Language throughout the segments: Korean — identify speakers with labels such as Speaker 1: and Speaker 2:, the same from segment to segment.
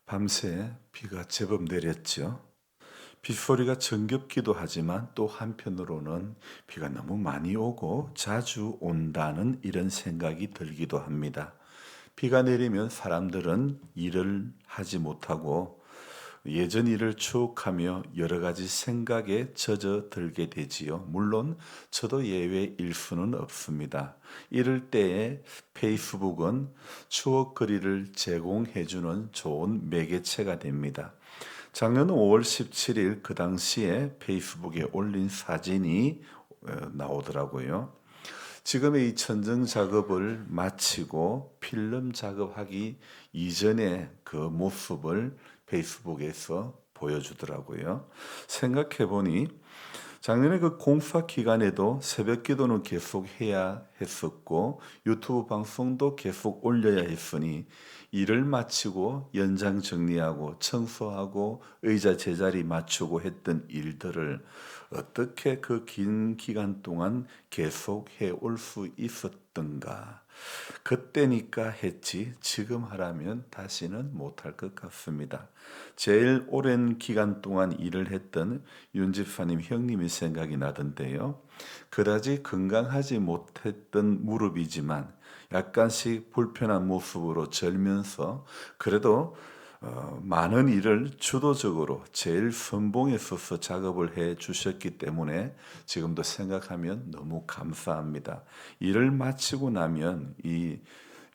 Speaker 1: 밤새 비가 제법 내렸죠. 빗소리가 정겹기도 하지만 또 한편으로는 비가 너무 많이 오고 자주 온다는 이런 생각이 들기도 합니다. 비가 내리면 사람들은 일을 하지 못하고 예전 일을 추억하며 여러 가지 생각에 젖어 들게 되지요. 물론 저도 예외일 수는 없습니다. 이럴 때에 페이스북은 추억거리를 제공해주는 좋은 매개체가 됩니다. 작년 5월 17일 그 당시에 페이스북에 올린 사진이 나오더라고요. 지금의 이 천정 작업을 마치고 필름 작업하기 이전의 그 모습을 페이스북에서 보여주더라고요. 생각해 보니 작년에 그 공사 기간에도 새벽 기도는 계속 해야 했었고 유튜브 방송도 계속 올려야 했으니 일을 마치고 연장 정리하고 청소하고 의자 제자리 맞추고 했던 일들을 어떻게 그 긴 기간 동안 계속 해 올 수 있었던가. 그때니까 했지 지금 하라면 다시는 못할 것 같습니다. 제일 오랜 기간 동안 일을 했던 윤 집사님 형님이 생각이 나던데요. 그다지 건강하지 못했던 무릎이지만 약간씩 불편한 모습으로 절면서 그래도 많은 일을 주도적으로 제일 선봉에 서서 작업을 해 주셨기 때문에 지금도 생각하면 너무 감사합니다. 일을 마치고 나면 이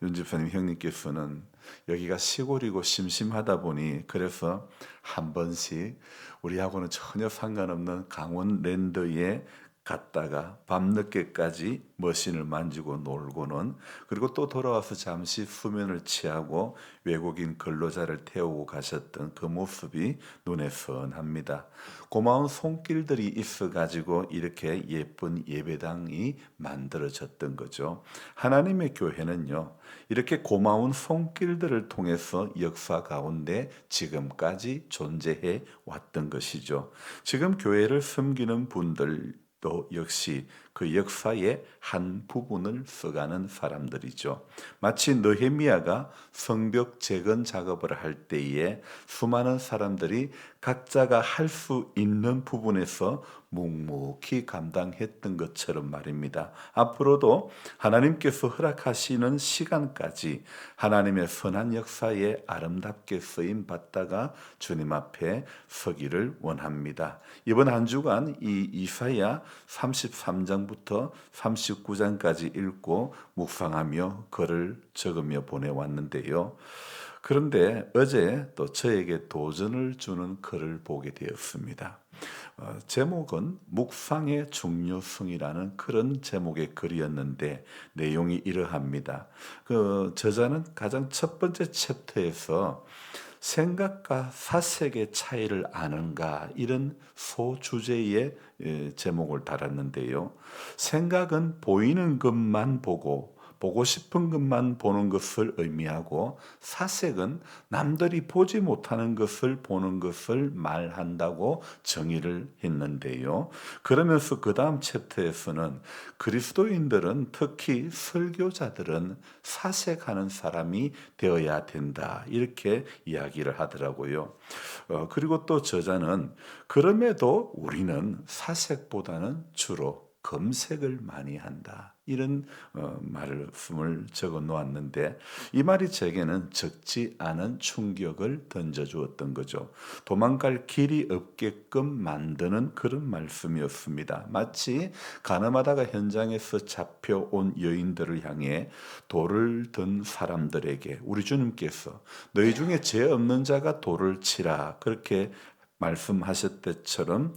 Speaker 1: 윤 집사님 형님께서는 여기가 시골이고 심심하다 보니 그래서 한 번씩 우리하고는 전혀 상관없는 강원랜드에 갔다가 밤늦게까지 머신을 만지고 놀고는 그리고 또 돌아와서 잠시 수면을 취하고 외국인 근로자를 태우고 가셨던 그 모습이 눈에 선합니다. 고마운 손길들이 있어가지고 이렇게 예쁜 예배당이 만들어졌던 거죠. 하나님의 교회는요, 이렇게 고마운 손길들을 통해서 역사 가운데 지금까지 존재해 왔던 것이죠. 지금 교회를 섬기는 분들도 역시 그 역사의 한 부분을 써가는 사람들이죠. 마치 느헤미야가 성벽 재건 작업을 할 때에 수많은 사람들이 각자가 할 수 있는 부분에서 묵묵히 감당했던 것처럼 말입니다. 앞으로도 하나님께서 허락하시는 시간까지 하나님의 선한 역사에 아름답게 쓰임 받다가 주님 앞에 서기를 원합니다. 이번 한 주간 이 이사야 33장부터 39장까지 읽고 묵상하며 글을 적으며 보내왔는데요. 그런데 어제 또 저에게 도전을 주는 글을 보게 되었습니다. 제목은 묵상의 중요성이라는 그런 제목의 글이었는데 내용이 이러합니다. 그 저자는 가장 첫 번째 챕터에서 생각과 사색의 차이를 아는가 이런 소주제의 제목을 달았는데요. 생각은 보이는 것만 보고 싶은 것만 보는 것을 의미하고 사색은 남들이 보지 못하는 것을 보는 것을 말한다고 정의를 했는데요. 그러면서 그 다음 챕터에서는 그리스도인들은 특히 설교자들은 사색하는 사람이 되어야 된다. 이렇게 이야기를 하더라고요. 그리고 또 저자는 그럼에도 우리는 사색보다는 주로 검색을 많이 한다. 이런 말씀을 적어 놓았는데 이 말이 제게는 적지 않은 충격을 던져주었던 거죠. 도망갈 길이 없게끔 만드는 그런 말씀이었습니다. 마치 가늠하다가 현장에서 잡혀온 여인들을 향해 돌을 든 사람들에게 우리 주님께서 너희 중에 죄 없는 자가 돌을 치라 그렇게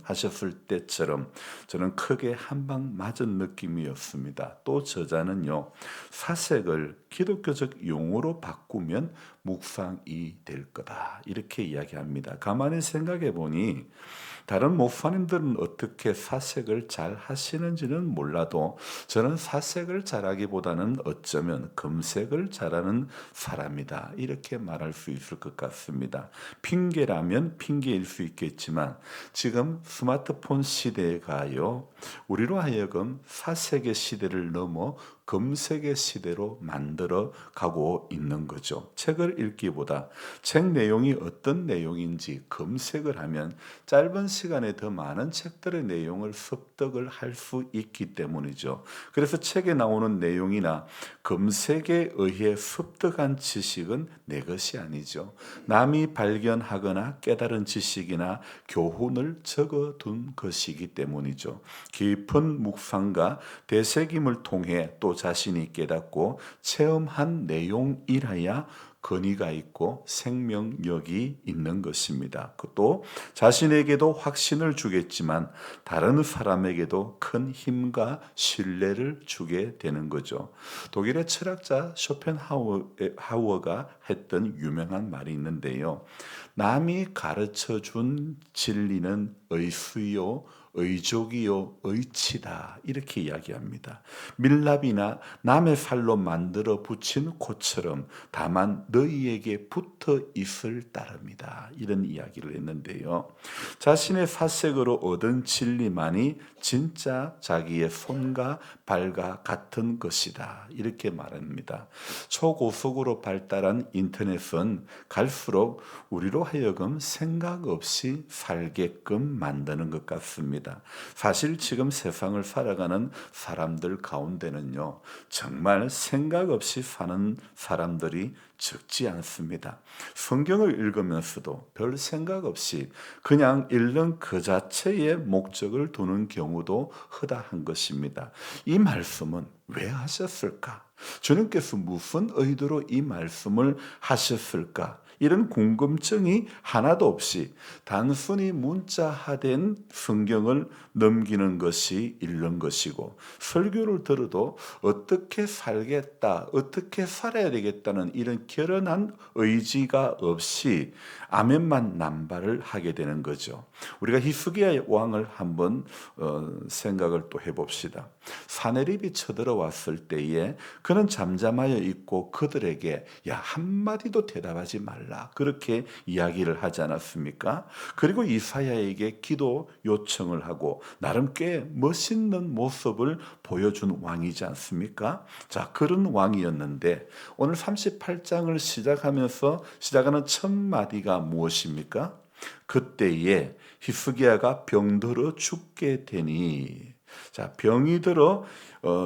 Speaker 1: 하셨을 때처럼 저는 크게 한 방 맞은 느낌이었습니다. 또 저자는요, 사색을 기독교적 용어로 바꾸면 묵상이 될 거다. 이렇게 이야기합니다. 가만히 생각해 보니 다른 목사님들은 어떻게 사색을 잘 하시는지는 몰라도 저는 사색을 잘하기보다는 어쩌면 검색을 잘하는 사람이다. 이렇게 말할 수 있을 것 같습니다. 핑계라면 핑계일 수 있겠지만 지금 스마트폰 시대에 가요. 우리로 하여금 사색의 시대를 넘어 검색의 시대로 만들어 가고 있는 거죠. 책을 읽기보다 책 내용이 어떤 내용인지 검색을 하면 짧은 시간에 더 많은 책들의 내용을 습득을 할 수 있기 때문이죠. 그래서 책에 나오는 내용이나 검색에 의해 습득한 지식은 내 것이 아니죠. 남이 발견하거나 깨달은 지식이나 교훈을 적어둔 것이기 때문이죠. 깊은 묵상과 되새김을 통해 또 자신이 깨닫고 체험한 내용이라야 권위가 있고 생명력이 있는 것입니다. 또 자신에게도 확신을 주겠지만 다른 사람에게도 큰 힘과 신뢰를 주게 되는 거죠. 독일의 철학자 쇼펜하우어가 했던 유명한 말이 있는데요. 남이 가르쳐 준 진리는 의수요, 의족이요, 의치다. 이렇게 이야기합니다. 밀랍이나 남의 살로 만들어 붙인 꽃처럼 다만 너희에게 붙어 있을 따름이다. 이런 이야기를 했는데요. 자신의 사색으로 얻은 진리만이 진짜 자기의 손과 발과 같은 것이다. 이렇게 말합니다. 초고속으로 발달한 인터넷은 갈수록 우리로 하여금 생각 없이 살게끔 만드는 것 같습니다. 사실 지금 세상을 살아가는 사람들 가운데는요, 정말 생각 없이 사는 사람들이 적지 않습니다. 성경을 읽으면서도 별 생각 없이 그냥 읽는 그 자체의 목적을 두는 경우도 허다한 것입니다. 이 말씀은 왜 하셨을까? 주님께서 무슨 의도로 이 말씀을 하셨을까? 이런 궁금증이 하나도 없이 단순히 문자화된 성경을 넘기는 것이 읽는 것이고, 설교를 들어도 어떻게 살겠다, 어떻게 살아야 되겠다는 이런 결연한 의지가 없이 아멘만 남발을 하게 되는 거죠. 우리가 히스기야의 왕을 한번 생각을 또 해봅시다. 사내립이 쳐들어왔을 때에 그는 잠잠하여 있고 그들에게 야 한마디도 대답하지 말라 그렇게 이야기를 하지 않았습니까? 그리고 이사야에게 기도 요청을 하고 나름 꽤 멋있는 모습을 보여준 왕이지 않습니까? 자, 그런 왕이었는데 오늘 38장을 시작하면서 시작하는 첫 마디가 무엇입니까? 그때에 히스기야가 병들어 죽게 되니, 자, 병이 들어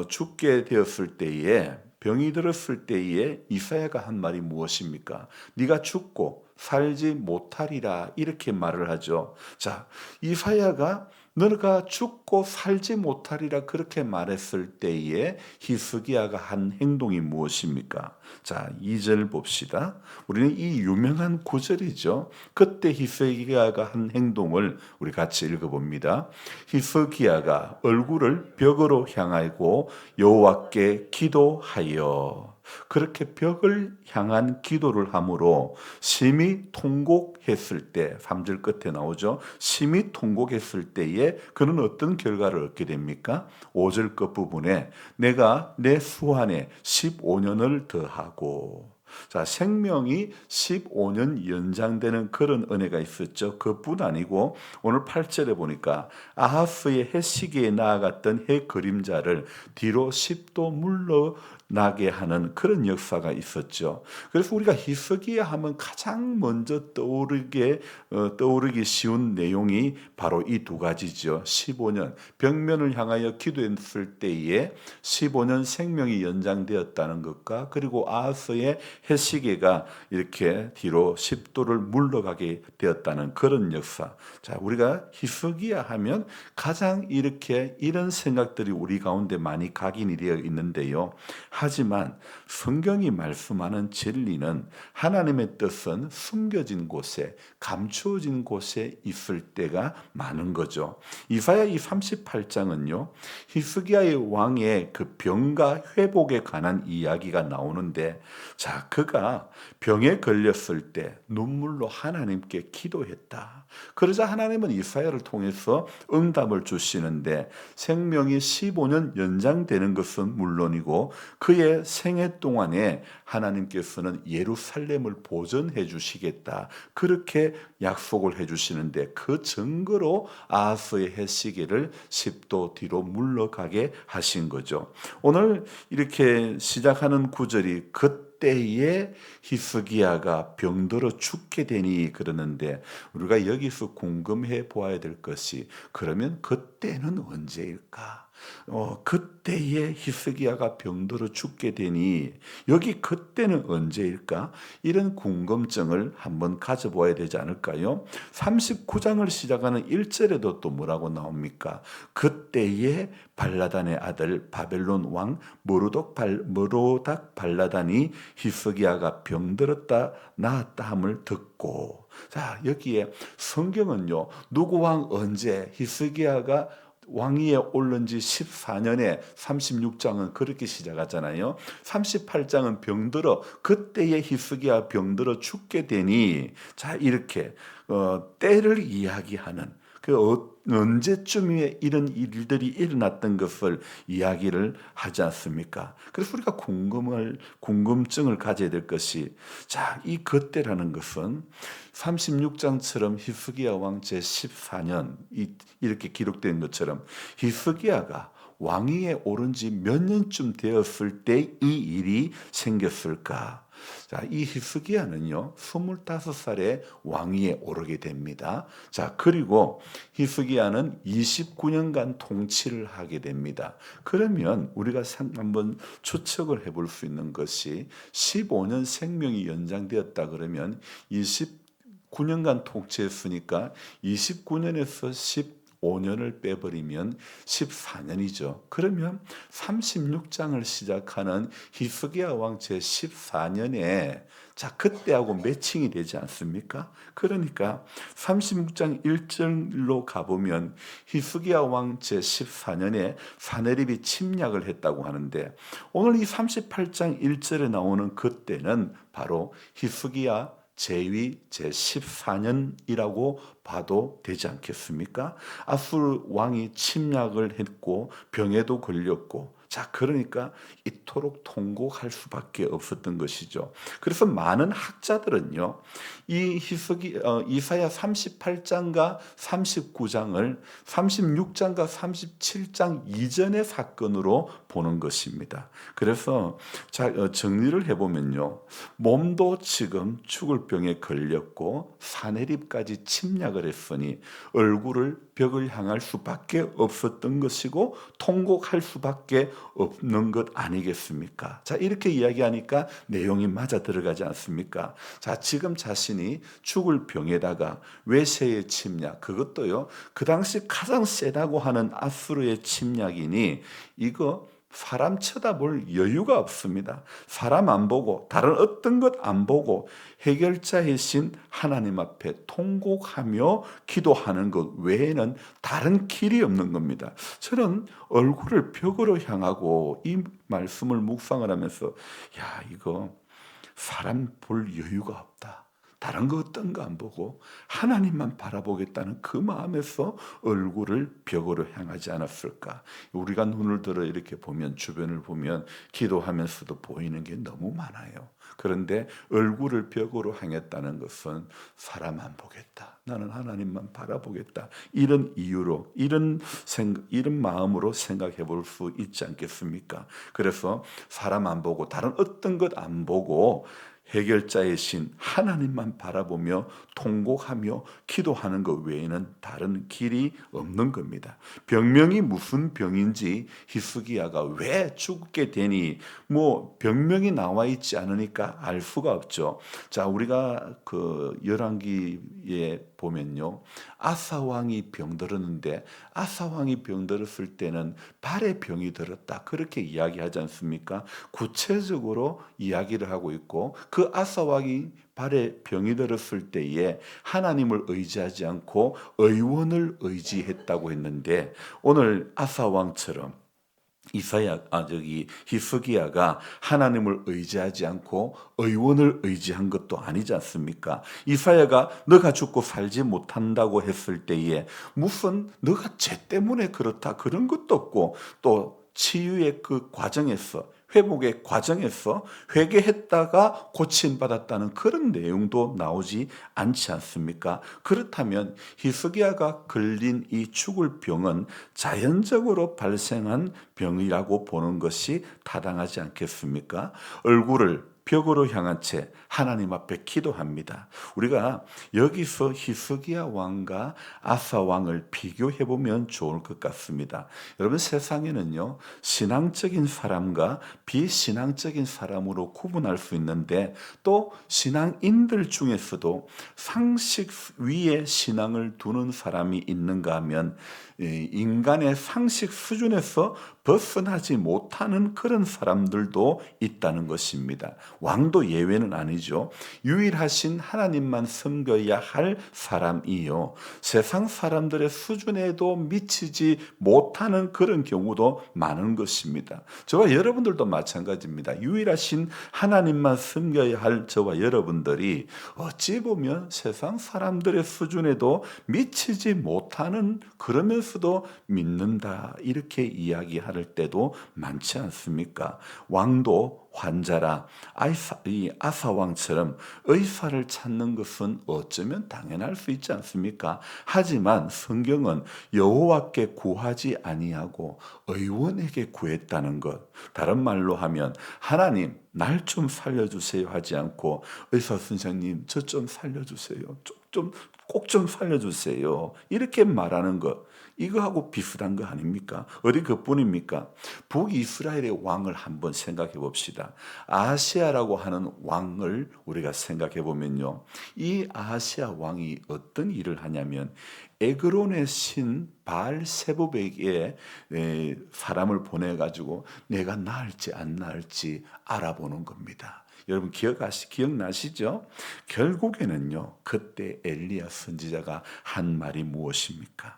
Speaker 1: 죽게 되었을 때에, 병이 들었을 때에 이사야가 한 말이 무엇입니까? 네가 죽고 살지 못하리라 이렇게 말을 하죠. 자, 이사야가 너가 죽고 살지 못하리라 그렇게 말했을 때에 히스기야가 한 행동이 무엇입니까? 자, 2절 봅시다. 우리는 이 유명한 구절이죠. 그때 히스기야가 한 행동을 우리 같이 읽어봅니다. 히스기야가 얼굴을 벽으로 향하고 여호와께 기도하여, 그렇게 벽을 향한 기도를 함으로 심히 통곡했을 때, 3절 끝에 나오죠. 심히 통곡했을 때에 그는 어떤 결과를 얻게 됩니까? 5절 끝부분에 내가 내 수한에 15년을 더하고, 자, 생명이 15년 연장되는 그런 은혜가 있었죠. 그뿐 아니고 오늘 8절에 보니까 아하스의 해 시기에 나아갔던 해 그림자를 뒤로 10도 물러나게 하는 그런 역사가 있었죠. 그래서 우리가 히스기야 하면 가장 먼저 떠오르기 쉬운 내용이 바로 이 두 가지죠. 15년 벽면을 향하여 기도했을 때에 15년 생명이 연장되었다는 것과, 그리고 아하스의 해시계가 이렇게 뒤로 10도를 물러가게 되었다는 그런 역사. 자, 우리가 히스기야 하면 가장 이런 생각들이 우리 가운데 많이 각인이 되어 있는데요. 하지만 성경이 말씀하는 진리는 하나님의 뜻은 숨겨진 곳에, 감추어진 곳에 있을 때가 많은 거죠. 이사야 이 38장은요, 히스기야의 왕의 그 병과 회복에 관한 이야기가 나오는데, 자, 그가 병에 걸렸을 때 눈물로 하나님께 기도했다. 그러자 하나님은 이사야를 통해서 응답을 주시는데 생명이 15년 연장되는 것은 물론이고 그의 생애 동안에 하나님께서는 예루살렘을 보존해 주시겠다. 그렇게 약속을 해 주시는데 그 증거로 아하스의 해시계를 10도 뒤로 물러가게 하신 거죠. 오늘 이렇게 시작하는 구절이 그때에 히스기야가 병들어 죽게 되니 그러는데 우리가 여기서 궁금해 보아야 될 것이 그러면 그때는 언제일까? 그때에 히스기야가 병들어 죽게 되니 여기 그때는 언제일까? 이런 궁금증을 한번 가져보아야 되지 않을까요? 39장을 시작하는 1절에도 또 뭐라고 나옵니까? 그때에 발라단의 아들 바벨론 왕 모로닥 발라단이 히스기야가 병들었다 나았다 함을 듣고, 자 여기에 성경은요 누구 왕 언제 히스기야가 왕위에 오른 지 14년에 36장은 그렇게 시작하잖아요. 38장은 병들어 그때의 히스기야 병들어 죽게 되니, 자 이렇게 때를 이야기하는 언제쯤에 이런 일들이 일어났던 것을 이야기를 하지 않습니까? 그래서 우리가 궁금증을 가져야 될 것이, 자, 이 그때라는 것은 36장처럼 히스기야 왕 제14년 이렇게 기록된 것처럼 히스기야가 왕위에 오른 지 몇 년쯤 되었을 때 이 일이 생겼을까? 자, 이 히스기야는요, 25살에 왕위에 오르게 됩니다. 자, 그리고 히스기야는 29년간 통치를 하게 됩니다. 그러면 우리가 한번 추측을 해볼 수 있는 것이 15년 생명이 연장되었다 그러면 29년간 통치했으니까 29년에서 15년을 빼버리면 14년이죠. 그러면 36장을 시작하는 히스기야 왕 제14년에 자 그때하고 매칭이 되지 않습니까? 그러니까 36장 1절로 가보면 히스기야 왕 제14년에 사네립이 침략을 했다고 하는데, 오늘 이 38장 1절에 나오는 그때는 바로 히스기야 제위 제14년이라고 봐도 되지 않겠습니까? 아수르 왕이 침략을 했고 병에도 걸렸고, 자 그러니까 이토록 통곡할 수밖에 없었던 것이죠. 그래서 많은 학자들은요 이 이사야 38장과 39장을 36장과 37장 이전의 사건으로 보는 것입니다. 그래서 정리를 해보면요, 몸도 지금 죽을 병에 걸렸고 사내립까지 침략을 했으니 얼굴을 벽을 향할 수밖에 없었던 것이고 통곡할 수밖에 없는 것 아니겠습니까? 자 이렇게 이야기하니까 내용이 맞아 들어가지 않습니까? 자 지금 자신이 죽을 병에다가 외세의 침략, 그것도요 그 당시 가장 세다고 하는 아수르의 침략이니 이거 사람 쳐다볼 여유가 없습니다. 사람 안 보고 다른 어떤 것 안 보고 해결자이신 하나님 앞에 통곡하며 기도하는 것 외에는 다른 길이 없는 겁니다. 저는 얼굴을 벽으로 향하고 이 말씀을 묵상을 하면서 야 이거 사람 볼 여유가 없다. 다른 거 어떤 거 안 보고 하나님만 바라보겠다는 그 마음에서 얼굴을 벽으로 향하지 않았을까. 우리가 눈을 들어 이렇게 보면 주변을 보면 기도하면서도 보이는 게 너무 많아요. 그런데 얼굴을 벽으로 향했다는 것은 사람 안 보겠다. 나는 하나님만 바라보겠다. 이런 이유로 이런 마음으로 생각해 볼 수 있지 않겠습니까? 그래서 사람 안 보고 다른 어떤 것 안 보고 해결자이신 하나님만 바라보며 통곡하며 기도하는 것 외에는 다른 길이 없는 겁니다. 병명이 무슨 병인지 히스기야가 왜 죽게 되니 병명이 나와 있지 않으니까 알 수가 없죠. 자 우리가 그 열왕기에 보면요 아사 왕이 병들었는데 아사 왕이 병들었을 때는 발에 병이 들었다 그렇게 이야기하지 않습니까? 구체적으로 이야기를 하고 있고 그 아사 왕이 발에 병이 들었을 때에 하나님을 의지하지 않고 의원을 의지했다고 했는데, 오늘 아사 왕처럼 히스기야가 하나님을 의지하지 않고 의원을 의지한 것도 아니지 않습니까? 이사야가 너가 죽고 살지 못한다고 했을 때에 무슨 너가 죄 때문에 그렇다 그런 것도 없고, 또 치유의 그 과정에서 회복의 과정에서 회개했다가 고침받았다는 그런 내용도 나오지 않지 않습니까? 그렇다면 히스기야가 걸린 이 죽을 병은 자연적으로 발생한 병이라고 보는 것이 타당하지 않겠습니까? 얼굴을 벽으로 향한 채 하나님 앞에 기도합니다. 우리가 여기서 히스기야 왕과 아사 왕을 비교해 보면 좋을 것 같습니다. 여러분, 세상에는요, 신앙적인 사람과 비신앙적인 사람으로 구분할 수 있는데, 또 신앙인들 중에서도 상식 위에 신앙을 두는 사람이 있는가 하면 인간의 상식 수준에서 벗어나지 못하는 그런 사람들도 있다는 것입니다. 왕도 예외는 아니죠. 유일하신 하나님만 섬겨야 할 사람이요, 세상 사람들의 수준에도 미치지 못하는 그런 경우도 많은 것입니다. 저와 여러분들도 마찬가지입니다. 유일하신 하나님만 섬겨야 할 저와 여러분들이 어찌 보면 세상 사람들의 수준에도 미치지 못하는, 그러면서도 믿는다, 이렇게 이야기할 때도 많지 않습니까? 왕도 환자라 이 아사왕처럼 의사를 찾는 것은 어쩌면 당연할 수 있지 않습니까? 하지만 성경은 여호와께 구하지 아니하고 의원에게 구했다는 것, 다른 말로 하면 하나님 날 좀 살려주세요 하지 않고 의사 선생님 저 좀 살려주세요, 꼭 좀 살려주세요, 이렇게 말하는 것, 이거하고 비슷한 거 아닙니까? 어디 그뿐입니까? 북이스라엘의 왕을 한번 생각해 봅시다. 아하시아라고 하는 왕을 우리가 생각해 보면요, 이 아하시아 왕이 어떤 일을 하냐면 에그론의 신 바알세붑에게 사람을 보내 가지고 내가 나을지 안 나을지 알아보는 겁니다. 여러분 기억나시죠? 결국에는요, 그때 엘리야 선지자가 한 말이 무엇입니까?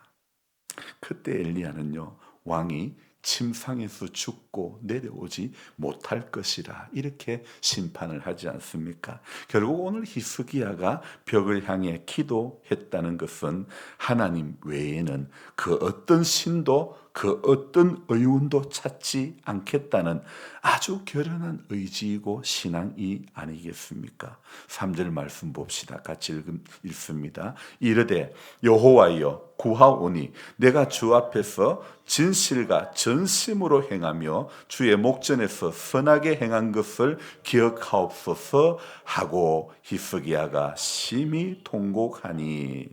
Speaker 1: 그때 엘리야는요, 왕이 침상에서 죽고 내려오지 못할 것이라 이렇게 심판을 하지 않습니까? 결국 오늘 히스기야가 벽을 향해 기도했다는 것은 하나님 외에는 그 어떤 신도 그 어떤 의원도 찾지 않겠다는 아주 결연한 의지이고 신앙이 아니겠습니까? 3절 말씀 봅시다. 같이 읽습니다. 이르되 여호와여 구하오니 내가 주 앞에서 진실과 전심으로 행하며 주의 목전에서 선하게 행한 것을 기억하옵소서 하고 히스기야가 심히 통곡하니.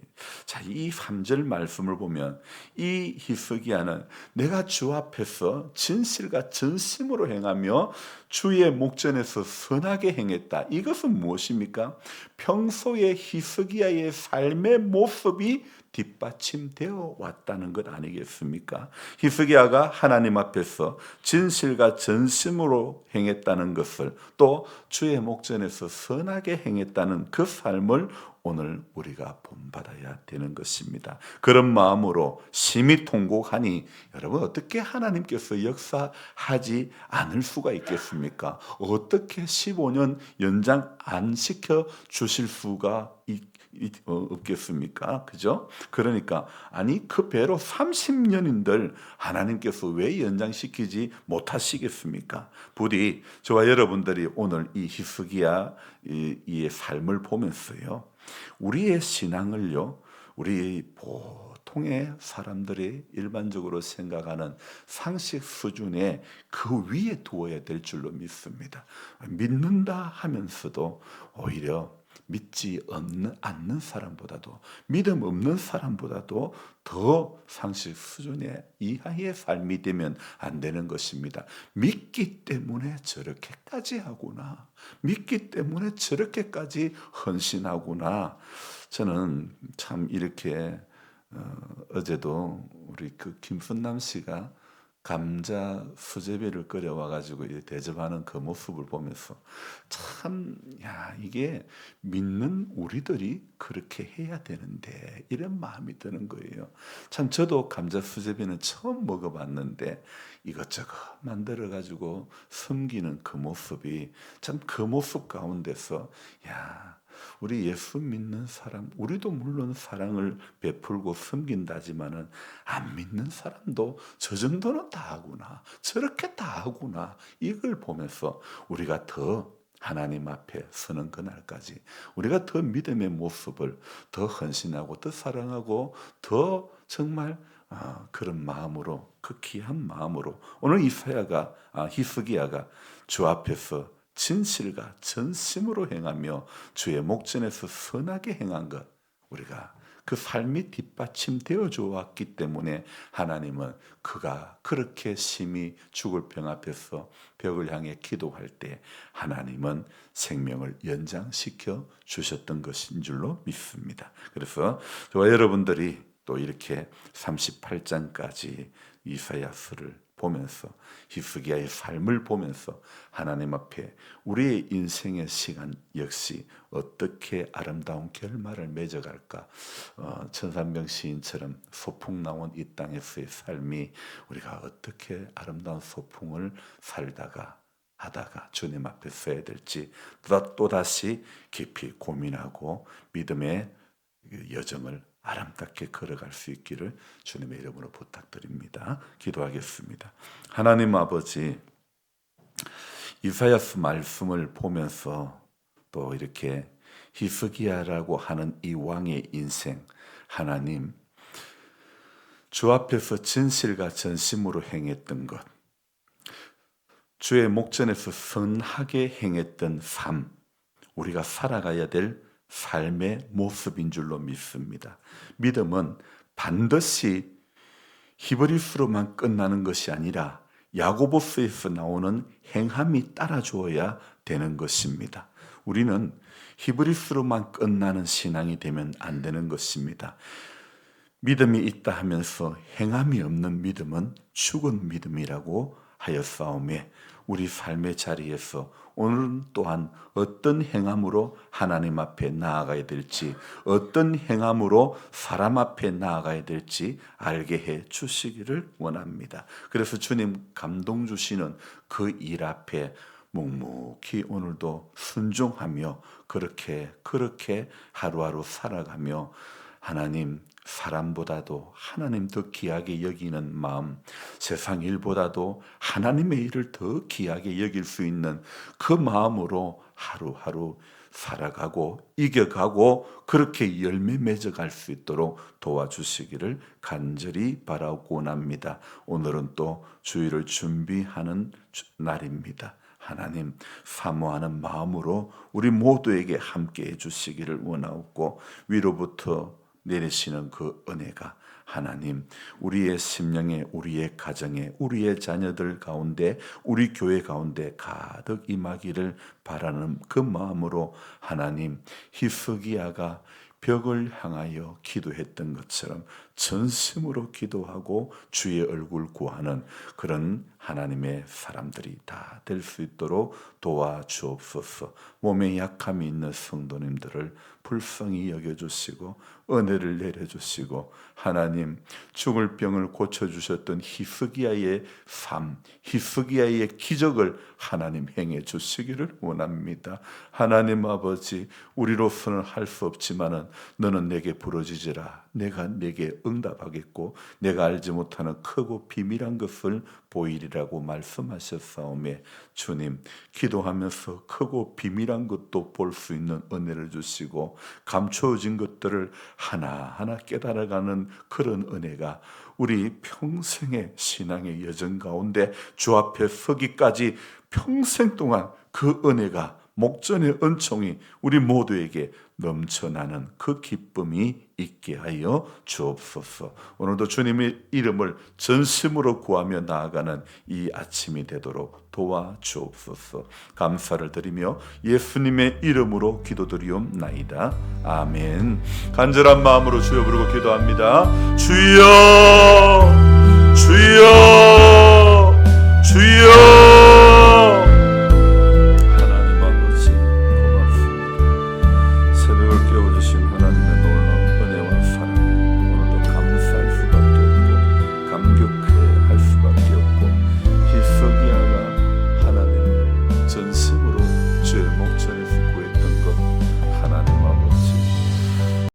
Speaker 1: 자, 이 3절 말씀을 보면 이 히스기야는 내가 주 앞에서 진실과 전심으로 행하며 주의 목전에서 선하게 행했다. 이것은 무엇입니까? 평소에 히스기야의 삶의 모습이 뒷받침되어 왔다는 것 아니겠습니까? 히스기야가 하나님 앞에서 진실과 전심으로 행했다는 것을, 또 주의 목전에서 선하게 행했다는 그 삶을 오늘 우리가 본받아야 되는 것입니다. 그런 마음으로 심히 통곡하니, 여러분 어떻게 하나님께서 역사하지 않을 수가 있겠습니까? 어떻게 15년 연장 안 시켜 주실 수가 없겠습니까? 그죠? 그러니까 아니 그 배로 30년인들 하나님께서 왜 연장시키지 못하시겠습니까? 부디 저와 여러분들이 오늘 이 히스기야 이 삶을 보면서요, 우리의 신앙을요, 우리 보통의 사람들이 일반적으로 생각하는 상식 수준에 그 위에 두어야 될 줄로 믿습니다. 믿는다 하면서도 오히려 믿지 않는 사람보다도, 믿음 없는 사람보다도 더 상식 수준의 이하의 삶이 되면 안 되는 것입니다. 믿기 때문에 저렇게까지 하구나, 믿기 때문에 저렇게까지 헌신하구나. 저는 참 이렇게 어제도 우리 그 김순남 씨가 감자 수제비를 끓여와 가지고 대접하는 그 모습을 보면서 참, 야, 이게 믿는 우리들이 그렇게 해야 되는데, 이런 마음이 드는 거예요. 참 저도 감자 수제비는 처음 먹어봤는데 이것저것 만들어 가지고 섬기는 그 모습이 참, 그 모습 가운데서 야, 우리 예수 믿는 사람, 우리도 물론 사랑을 베풀고 섬긴다지만은 안 믿는 사람도 저 정도는 다 하구나, 저렇게 다 하구나, 이걸 보면서 우리가 더 하나님 앞에 서는 그날까지 우리가 더 믿음의 모습을 더 헌신하고 더 사랑하고 더 정말 그런 마음으로, 그 귀한 마음으로 오늘 히스기야가 주 앞에서 진실과 전심으로 행하며 주의 목전에서 선하게 행한 것, 우리가 그 삶이 뒷받침되어 주었기 때문에 하나님은 그가 그렇게 심히 죽을 병 앞에서 벽을 향해 기도할 때 하나님은 생명을 연장시켜 주셨던 것인 줄로 믿습니다. 그래서 저와 여러분들이 또 이렇게 38장까지 이사야서를 보면서 히스기야의 삶을 보면서 하나님 앞에 우리의 인생의 시간 역시 어떻게 아름다운 결말을 맺어갈까, 천산병 시인처럼 소풍 나온 이 땅에서의 삶이 우리가 어떻게 아름다운 소풍을 살다가 하다가 주님 앞에 서야 될지 또다시 깊이 고민하고 믿음의 여정을 아름답게 걸어갈 수 있기를 주님의 이름으로 부탁드립니다. 기도하겠습니다. 하나님 아버지, 이사야서 말씀을 보면서 또 이렇게 히스기야라고 하는 이 왕의 인생, 하나님 주 앞에서 진실과 전심으로 행했던 것, 주의 목전에서 선하게 행했던 삶, 우리가 살아가야 될 삶의 모습인 줄로 믿습니다. 믿음은 반드시 히브리스로만 끝나는 것이 아니라 야고보서에서 나오는 행함이 따라주어야 되는 것입니다. 우리는 히브리스로만 끝나는 신앙이 되면 안 되는 것입니다. 믿음이 있다 하면서 행함이 없는 믿음은 죽은 믿음이라고 하였사오매 우리 삶의 자리에서 오늘은 또한 어떤 행함으로 하나님 앞에 나아가야 될지, 어떤 행함으로 사람 앞에 나아가야 될지 알게 해 주시기를 원합니다. 그래서 주님 감동 주시는 그 일 앞에 묵묵히 오늘도 순종하며 그렇게 하루하루 살아가며 하나님, 사람보다도 하나님 더 귀하게 여기는 마음, 세상 일보다도 하나님의 일을 더 귀하게 여길 수 있는 그 마음으로 하루하루 살아가고 이겨가고 그렇게 열매 맺어갈 수 있도록 도와주시기를 간절히 바라고 원합니다. 오늘은 또 주일을 준비하는 날입니다. 하나님, 사모하는 마음으로 우리 모두에게 함께 해주시기를 원하옵고 위로부터 내리시는 그 은혜가 하나님 우리의 심령에, 우리의 가정에, 우리의 자녀들 가운데, 우리 교회 가운데 가득 임하기를 바라는 그 마음으로 하나님, 히스기야가 벽을 향하여 기도했던 것처럼 전심으로 기도하고 주의 얼굴 구하는 그런 하나님의 사람들이 다 될 수 있도록 도와주옵소서. 몸에 약함이 있는 성도님들을 불쌍히 여겨주시고 은혜를 내려주시고 하나님, 죽을 병을 고쳐주셨던 히스기야의 삶, 히스기야의 기적을 하나님 행해 주시기를 원합니다. 하나님 아버지, 우리로서는 할 수 없지만은 너는 내게 부르짖으라. 내가 내게 응답하겠고 내가 알지 못하는 크고 비밀한 것을 보이리라고 말씀하셨사오매 주님, 기도하면서 크고 비밀한 것도 볼 수 있는 은혜를 주시고 감추어진 것들을 하나하나 깨달아가는 그런 은혜가 우리 평생의 신앙의 여정 가운데 주 앞에 서기까지 평생 동안 그 은혜가 목전의 은총이 우리 모두에게 넘쳐나는 그 기쁨이 있게 하여 주옵소서. 오늘도 주님의 이름을 전심으로 구하며 나아가는 이 아침이 되도록 도와주옵소서. 감사를 드리며 예수님의 이름으로 기도드리옵나이다. 아멘. 간절한 마음으로 주여 부르고 기도합니다. 주여, 주여.